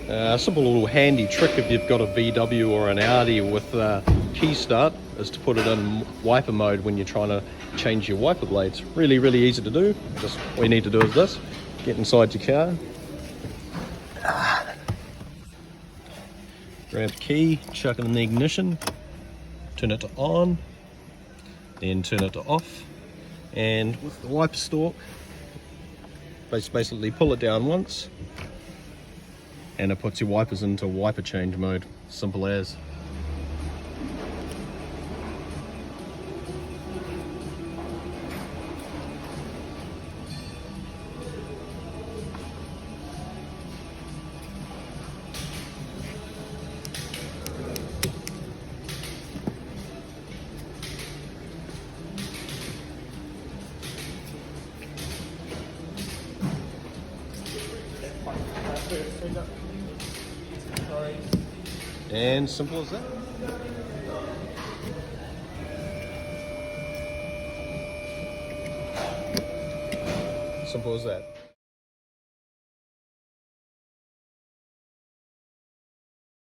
A simple little handy trick if you've got a VW or an Audi with key start is to put it in wiper mode when you're trying to change your wiper blades. Really, really easy to do. Just all you need to do is this. Get inside your car. Grab the key, chuck it in the ignition, turn it to on, then turn it to off. And with the wiper stalk, basically pull it down once, and it puts your wipers into wiper change mode. Simple as. And simple as that. Simple as that.